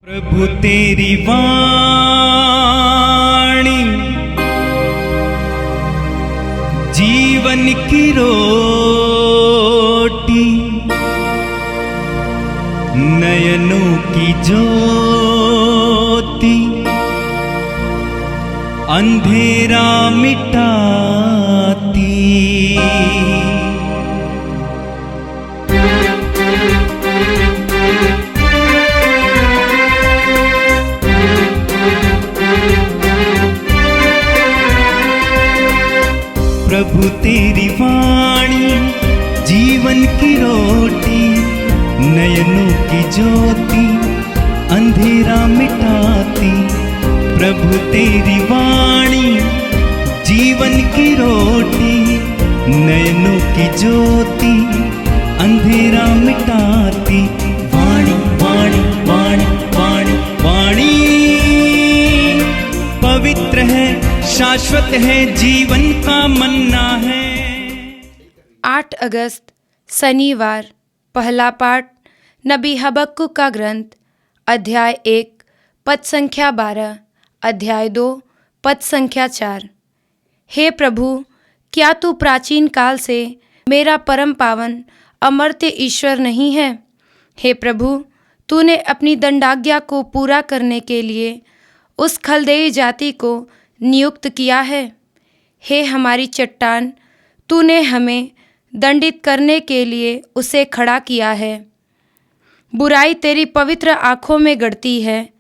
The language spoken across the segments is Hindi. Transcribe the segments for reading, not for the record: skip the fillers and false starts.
प्रभु तेरी वाणी जीवन की रोटी, नयनों की ज्योति, अंधेरा मिटाती। प्रभु तेरी वाणी जीवन की रोटी, नयनों की ज्योति, अंधेरा मिटाती। प्रभु तेरी वाणी जीवन की रोटी, नयनों की ज्योति, अंधेरा मिटाती। वाणी वाणी वाणी वाणी वाणी पवित्र है, शाश्वत है, जीवन का मन्ना है। 8 अगस्त शनिवार। पहला पाठ नबी हबक्कुक का ग्रंथ, अध्याय 1 पद संख्या 12, अध्याय 2 पद संख्या 4। हे प्रभु, क्या तू प्राचीन काल से मेरा परम पावन अमर्त्य ईश्वर नहीं है? हे प्रभु, तूने अपनी दंडाज्ञा को पूरा करने के लिए उस खलदेई जाति को नियुक्त किया है। हे हमारी चट्टान, तूने हमें दंडित करने के लिए उसे खड़ा किया है। बुराई तेरी पवित्र आँखों में गड़ती है,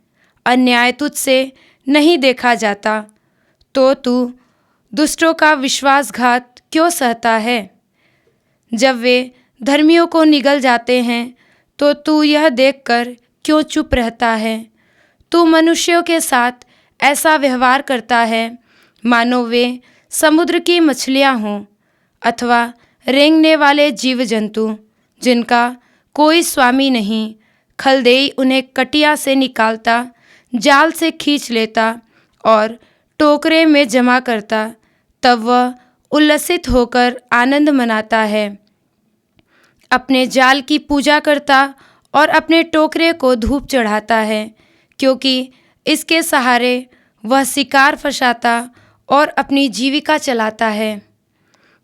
अन्याय तुझसे नहीं देखा जाता, तो तू दुष्टों का विश्वासघात क्यों सहता है? जब वे धर्मियों को निगल जाते हैं तो तू यह देखकर क्यों चुप रहता है? तू मनुष्यों के साथ ऐसा व्यवहार करता है मानो वे समुद्र की मछलियाँ हों अथवा रेंगने वाले जीव जंतु जिनका कोई स्वामी नहीं। खलदेई उन्हें कटिया से निकालता, जाल से खींच लेता और टोकरे में जमा करता, तब वह उल्लसित होकर आनंद मनाता है। अपने जाल की पूजा करता और अपने टोकरे को धूप चढ़ाता है, क्योंकि इसके सहारे वह शिकार फंसाता और अपनी जीविका चलाता है।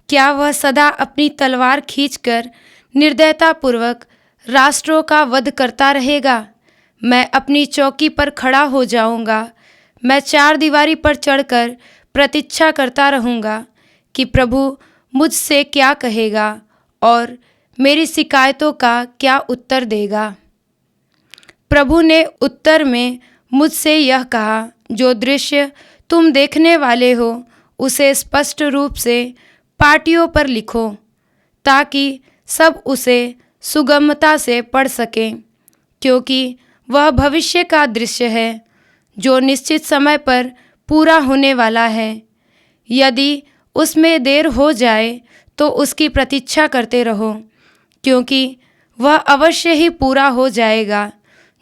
क्या वह सदा अपनी तलवार खींचकर निर्दयतापूर्वक राष्ट्रों का वध करता रहेगा? मैं अपनी चौकी पर खड़ा हो जाऊंगा, मैं चार दीवारी पर चढ़कर प्रतीक्षा करता रहूंगा कि प्रभु मुझसे क्या कहेगा और मेरी शिकायतों का क्या उत्तर देगा। प्रभु ने उत्तर में मुझसे यह कहा, जो दृश्य तुम देखने वाले हो उसे स्पष्ट रूप से पाटियों पर लिखो, ताकि सब उसे सुगमता से पढ़ सकें, क्योंकि वह भविष्य का दृश्य है जो निश्चित समय पर पूरा होने वाला है। यदि उसमें देर हो जाए तो उसकी प्रतीक्षा करते रहो, क्योंकि वह अवश्य ही पूरा हो जाएगा।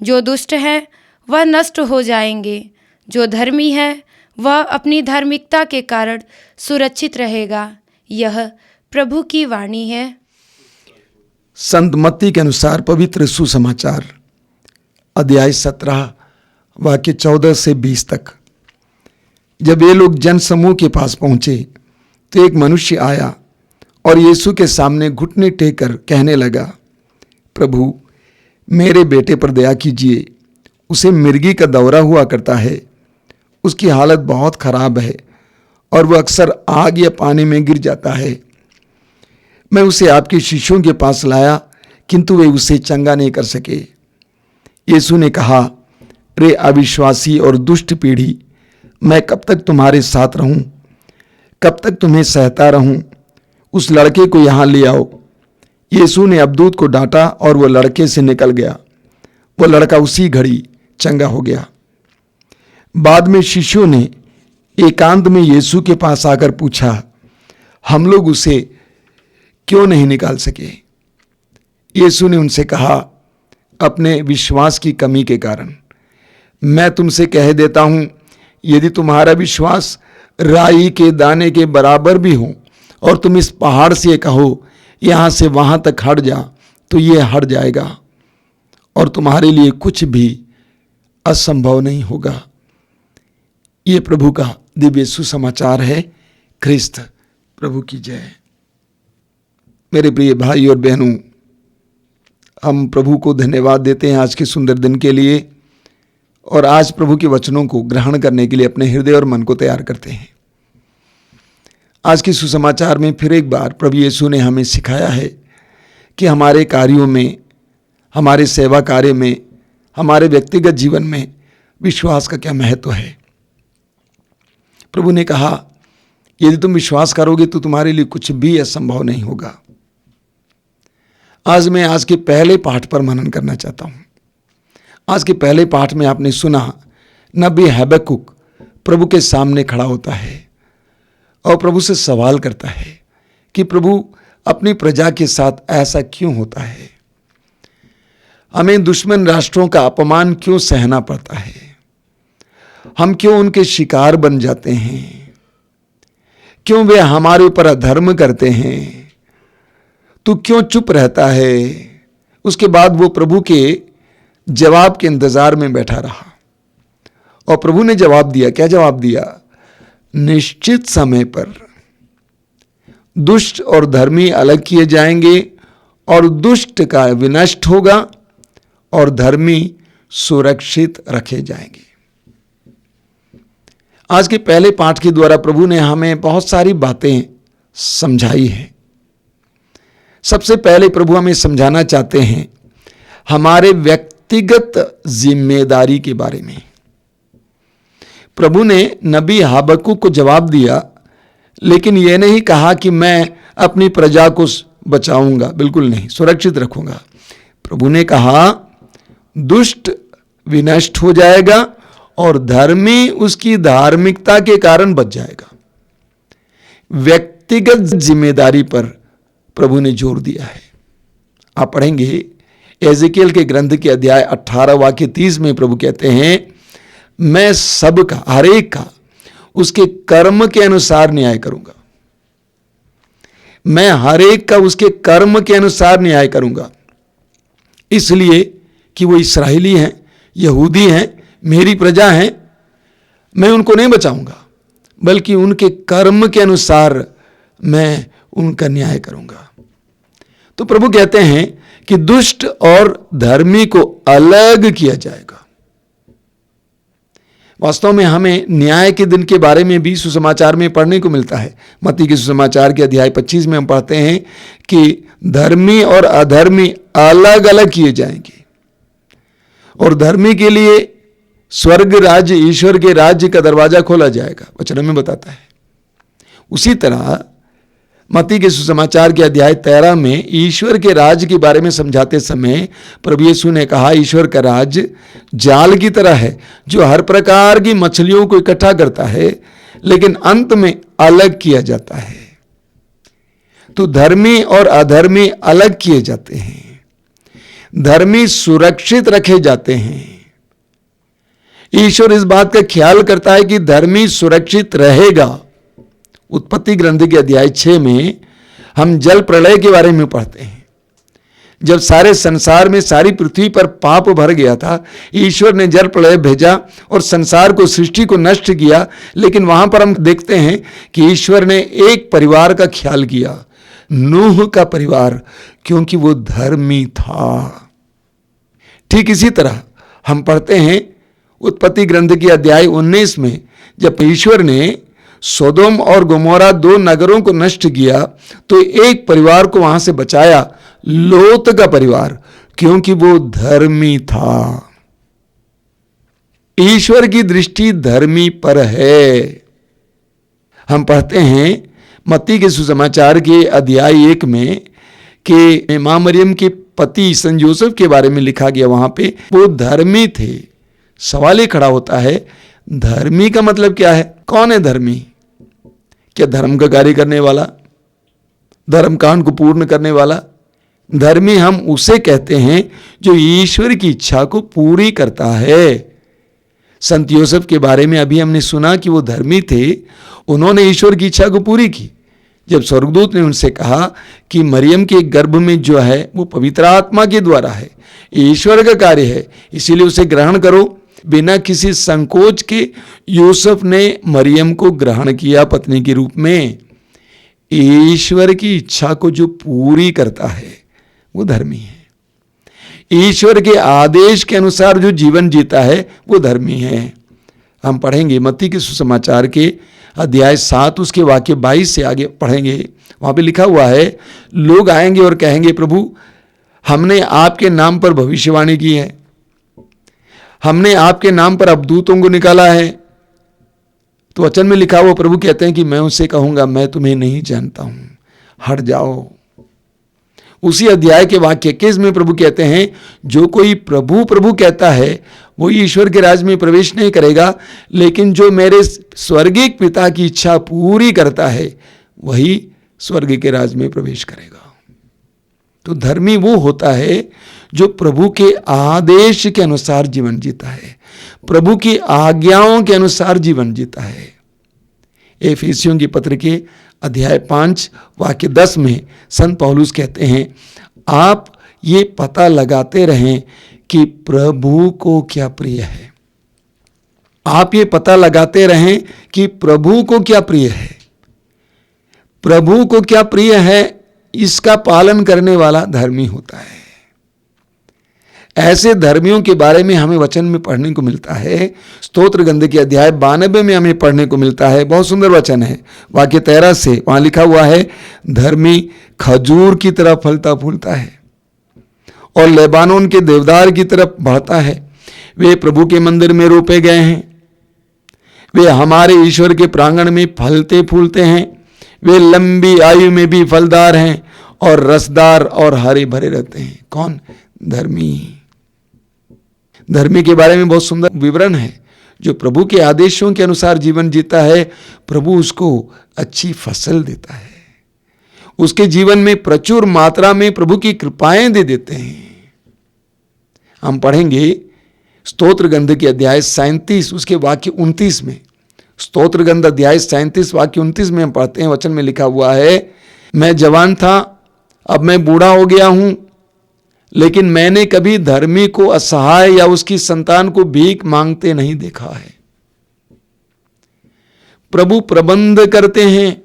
जो दुष्ट है वह नष्ट हो जाएंगे, जो धर्मी है वह अपनी धार्मिकता के कारण सुरक्षित रहेगा। यह प्रभु की वाणी है। संत मत्ती के अनुसार पवित्र सुसमाचार, अध्याय 17 वाक्य 14 से 20 तक। जब ये लोग जनसमूह के पास पहुंचे तो एक मनुष्य आया और यीशु के सामने घुटने टेक कर कहने लगा, प्रभु, मेरे बेटे पर दया कीजिए, उसे मिर्गी का दौरा हुआ करता है, उसकी हालत बहुत खराब है और वह अक्सर आग या पानी में गिर जाता है। मैं उसे आपके शिष्यों के पास लाया, किंतु वे उसे चंगा नहीं कर सके। यीशु ने कहा, रे अविश्वासी और दुष्ट पीढ़ी, मैं कब तक तुम्हारे साथ रहूं? कब तक तुम्हें सहता रहूं? उस लड़के को यहाँ ले आओ। यीशु ने अबदूत को डांटा और वह लड़के से निकल गया। वह लड़का उसी घड़ी चंगा हो गया। बाद में शिष्यों ने एकांत में यीशु के पास आकर पूछा, हम लोग उसे क्यों नहीं निकाल सके? यीशु ने उनसे कहा, अपने विश्वास की कमी के कारण। मैं तुमसे कह देता हूं, यदि तुम्हारा विश्वास राई के दाने के बराबर भी हो और तुम इस पहाड़ से कहो यहां से वहां तक हट जा, तो ये हट जाएगा और तुम्हारे लिए कुछ भी असंभव नहीं होगा। ये प्रभु का दिव्य सुसमाचार है। ख्रिस्त प्रभु की जय। मेरे प्रिय भाई और बहनों, हम प्रभु को धन्यवाद देते हैं आज के सुंदर दिन के लिए, और आज प्रभु के वचनों को ग्रहण करने के लिए अपने हृदय और मन को तैयार करते हैं। आज के सुसमाचार में फिर एक बार प्रभु यीशु ने हमें सिखाया है कि हमारे कार्यों में, हमारे सेवा कार्य में, हमारे व्यक्तिगत जीवन में विश्वास का क्या महत्व है। प्रभु ने कहा, यदि तुम विश्वास करोगे तो तुम्हारे लिए कुछ भी असंभव नहीं होगा। आज मैं आज के पहले पाठ पर मनन करना चाहता हूं। आज के पहले पाठ में आपने सुना, नबी हबक्कुक प्रभु के सामने खड़ा होता है और प्रभु से सवाल करता है कि प्रभु, अपनी प्रजा के साथ ऐसा क्यों होता है? हमें दुश्मन राष्ट्रों का अपमान क्यों सहना पड़ता है? हम क्यों उनके शिकार बन जाते हैं? क्यों वे हमारे ऊपर अधर्म करते हैं? तू क्यों चुप रहता है? उसके बाद वो प्रभु के जवाब के इंतजार में बैठा रहा, और प्रभु ने जवाब दिया। क्या जवाब दिया? निश्चित समय पर दुष्ट और धर्मी अलग किए जाएंगे, और दुष्ट का विनष्ट होगा और धर्मी सुरक्षित रखे जाएंगे। आज के पहले पाठ के द्वारा प्रभु ने हमें बहुत सारी बातें समझाई हैं। सबसे पहले प्रभु हमें समझाना चाहते हैं हमारे व्यक्तिगत जिम्मेदारी के बारे में। प्रभु ने नबी हबक्कुक को जवाब दिया, लेकिन यह नहीं कहा कि मैं अपनी प्रजा को बचाऊंगा, बिल्कुल नहीं, सुरक्षित रखूंगा। प्रभु ने कहा दुष्ट विनष्ट हो जाएगा और धर्मी उसकी धार्मिकता के कारण बच जाएगा। व्यक्तिगत जिम्मेदारी पर प्रभु ने जोर दिया है। आप पढ़ेंगे एजेकियल के ग्रंथ के अध्याय 18 वाक्य 30 में प्रभु कहते हैं, मैं सबका, हर एक का उसके कर्म के अनुसार न्याय करूंगा। मैं हर एक का उसके कर्म के अनुसार न्याय करूंगा, इसलिए कि वो इस्राएली हैं, यहूदी हैं, मेरी प्रजा हैं। मैं उनको नहीं बचाऊंगा, बल्कि उनके कर्म के अनुसार मैं उनका न्याय करूंगा। तो प्रभु कहते हैं कि दुष्ट और धर्मी को अलग किया जाएगा। वास्तव में हमें न्याय के दिन के बारे में भी सुसमाचार में पढ़ने को मिलता है। मत्ती के सुसमाचार के अध्याय 25 में हम पढ़ते हैं कि धर्मी और अधर्मी अलग अलग किए जाएंगे, और धर्मी के लिए स्वर्ग राज्य, ईश्वर के राज्य का दरवाजा खोला जाएगा, वचन में बताता है। उसी तरह मत्ती के सुसमाचार के अध्याय 13 में ईश्वर के राज्य के बारे में समझाते समय प्रभु यीशु ने कहा, ईश्वर का राज्य जाल की तरह है जो हर प्रकार की मछलियों को इकट्ठा करता है, लेकिन अंत में अलग किया जाता है। तो धर्मी और अधर्मी अलग किए जाते हैं, धर्मी सुरक्षित रखे जाते हैं। ईश्वर इस बात का ख्याल करता है कि धर्मी सुरक्षित रहेगा। उत्पत्ति ग्रंथ के अध्याय 6 में हम जल प्रलय के बारे में पढ़ते हैं। जब सारे संसार में, सारी पृथ्वी पर पाप भर गया था, ईश्वर ने जल प्रलय भेजा और संसार को, सृष्टि को नष्ट किया। लेकिन वहां पर हम देखते हैं कि ईश्वर ने एक परिवार का ख्याल किया, नूह का परिवार, क्योंकि वो धर्मी था। ठीक इसी तरह हम पढ़ते हैं उत्पत्ति ग्रंथ के अध्याय 19 में, जब ईश्वर ने सोदोम और गोमोरा 2 नगरों को नष्ट किया, तो एक परिवार को वहां से बचाया, लोत का परिवार, क्योंकि वो धर्मी था। ईश्वर की दृष्टि धर्मी पर है। हम पढ़ते हैं मत्ती के सुसमाचार के अध्याय 1 में कि मां मरियम के पति संत यूसुफ के बारे में लिखा गया, वहां पे वो धर्मी थे। सवाल ये खड़ा होता है, धर्मी का मतलब क्या है? कौन है धर्मी? क्या धर्म का कार्य करने वाला, धर्म कांड को पूर्ण करने वाला? धर्मी हम उसे कहते हैं जो ईश्वर की इच्छा को पूरी करता है। संत यूसुफ के बारे में अभी हमने सुना कि वो धर्मी थे, उन्होंने ईश्वर की इच्छा को पूरी की। जब स्वर्गदूत ने उनसे कहा कि मरियम के गर्भ में जो है वो पवित्र आत्मा के द्वारा है, ईश्वर का कार्य है, इसीलिए उसे ग्रहण करो, बिना किसी संकोच के यूसुफ ने मरियम को ग्रहण किया पत्नी के रूप में। ईश्वर की इच्छा को जो पूरी करता है वो धर्मी है। ईश्वर के आदेश के अनुसार जो जीवन जीता है वो धर्मी है। हम पढ़ेंगे मत्ती के सुसमाचार के अध्याय 7 उसके वाक्य 22 से आगे पढ़ेंगे। वहां पे लिखा हुआ है, लोग आएंगे और कहेंगे, प्रभु हमने आपके नाम पर भविष्यवाणी की है, हमने आपके नाम पर अबदूतों को निकाला है। तो वचन में लिखा हुआ प्रभु कहते हैं कि मैं उससे कहूंगा, मैं तुम्हें नहीं जानता हूं, हट जाओ। उसी अध्याय के वाक्य 21 में प्रभु कहते हैं, जो कोई प्रभु प्रभु कहता है वो ईश्वर के राज में प्रवेश नहीं करेगा, लेकिन जो मेरे स्वर्गीय पिता की इच्छा पूरी करता है वही स्वर्ग के राज में प्रवेश करेगा। तो धर्मी वो होता है जो प्रभु के आदेश के अनुसार जीवन जीता है, प्रभु की आज्ञाओं के अनुसार जीवन जीता है। एफिसियों की पत्र के अध्याय 5 वाक्य 10 में संत पौलुस कहते हैं, आप ये पता लगाते रहें कि प्रभु को क्या प्रिय है। आप ये पता लगाते रहें कि प्रभु को क्या प्रिय है। प्रभु को क्या प्रिय है, इसका पालन करने वाला धर्मी होता है। ऐसे धर्मियों के बारे में हमें वचन में पढ़ने को मिलता है। स्तोत्र ग्रंथ के अध्याय 92 में हमें पढ़ने को मिलता है। बहुत सुंदर वचन है, वाक्य 13 से वहां लिखा हुआ है, धर्मी खजूर की तरह फलता फूलता है और लेबानोन के देवदार की तरफ बढ़ता है। वे प्रभु के मंदिर में रोपे गए हैं, वे हमारे ईश्वर के प्रांगण में फलते फूलते हैं। वे लंबी आयु में भी फलदार हैं और रसदार और हरे भरे रहते हैं। कौन? धर्मी। धर्मी के बारे में बहुत सुंदर विवरण है। जो प्रभु के आदेशों के अनुसार जीवन जीता है, प्रभु उसको अच्छी फसल देता है, उसके जीवन में प्रचुर मात्रा में प्रभु की कृपाएं दे देते हैं। हम पढ़ेंगे स्तोत्र ग्रंथ के अध्याय 37 उसके वाक्य 29 में। स्तोत्र ग्रंथ अध्याय 37 वाक्य 29 में हम पढ़ते हैं, वचन में लिखा हुआ है, मैं जवान था, अब मैं बूढ़ा हो गया हूं, लेकिन मैंने कभी धर्मी को असहाय या उसकी संतान को भीख मांगते नहीं देखा है। प्रभु प्रबंध करते हैं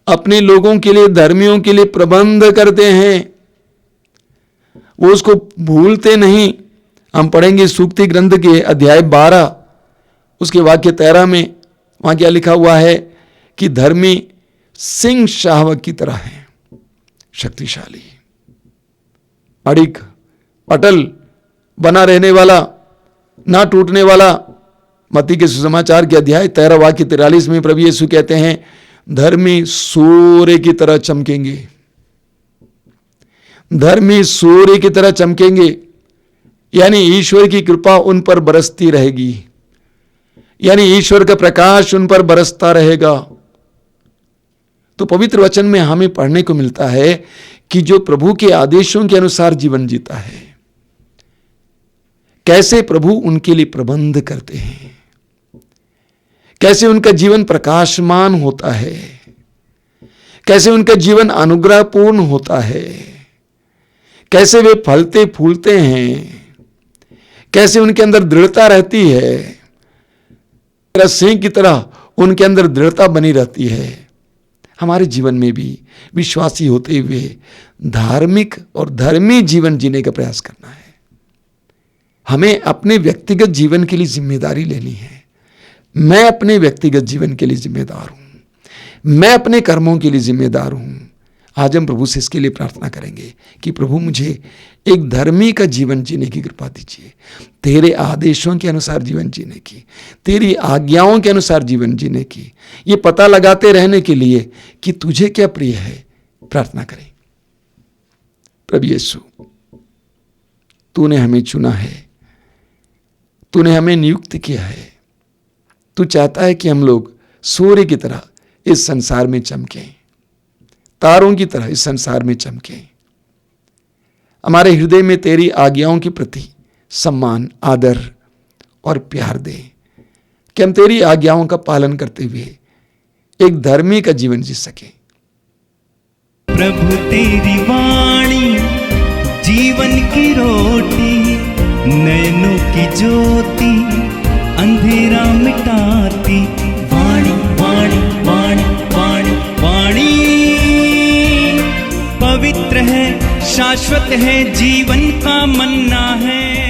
अपने लोगों के लिए, धर्मियों के लिए प्रबंध करते हैं, वो उसको भूलते नहीं। हम पढ़ेंगे सूक्ति ग्रंथ के अध्याय 12 उसके वाक्य 13 में। वहां क्या लिखा हुआ है कि धर्मी सिंह शावक की तरह है, शक्तिशाली, अड़िग, अटल, बना रहने वाला, ना टूटने वाला। मत्ती के सुसमाचार के अध्याय 13 वाक्य 43 में प्रभु यीशु कहते हैं, धर्मी सूर्य की तरह चमकेंगे, धर्मी सूर्य की तरह चमकेंगे, यानी ईश्वर की कृपा उन पर बरसती रहेगी, यानी ईश्वर का प्रकाश उन पर बरसता रहेगा। तो पवित्र वचन में हमें पढ़ने को मिलता है कि जो प्रभु के आदेशों के अनुसार जीवन जीता है, कैसे प्रभु उनके लिए प्रबंध करते हैं, कैसे उनका जीवन प्रकाशमान होता है, कैसे उनका जीवन अनुग्रहपूर्ण होता है, कैसे वे फलते फूलते हैं, कैसे उनके अंदर दृढ़ता रहती है, सिंह की तरह उनके अंदर दृढ़ता बनी रहती है। हमारे जीवन में भी विश्वासी होते हुए धार्मिक और धर्मी जीवन जीने का प्रयास करना है। हमें अपने व्यक्तिगत जीवन के लिए जिम्मेदारी लेनी है। मैं अपने व्यक्तिगत जीवन के लिए जिम्मेदार हूं, मैं अपने कर्मों के लिए जिम्मेदार हूं। आज हम प्रभु से इसके लिए प्रार्थना करेंगे कि प्रभु मुझे एक धर्मी का जीवन जीने की कृपा दीजिए, तेरे आदेशों के अनुसार जीवन जीने की, तेरी आज्ञाओं के अनुसार जीवन जीने की, ये पता लगाते रहने के लिए कि तुझे क्या प्रिय है। प्रार्थना करें। प्रभु यीशु, तूने हमें चुना है, तूने हमें नियुक्त किया है। तू चाहता है कि हम लोग सूर्य की तरह इस संसार में चमकें, तारों की तरह इस संसार में चमकें। हमारे हृदय में तेरी आज्ञाओं के प्रति सम्मान, आदर और प्यार दे कि हम तेरी आज्ञाओं का पालन करते हुए एक धर्मी का जीवन जी सके। प्रभु तेरी वाणी जीवन की रोटी, नयनों की ज्योति अंधेरा मिटाती, वाणी वाणी वाणी वाणी वाणी पवित्र है, शाश्वत है, जीवन का मन्ना है।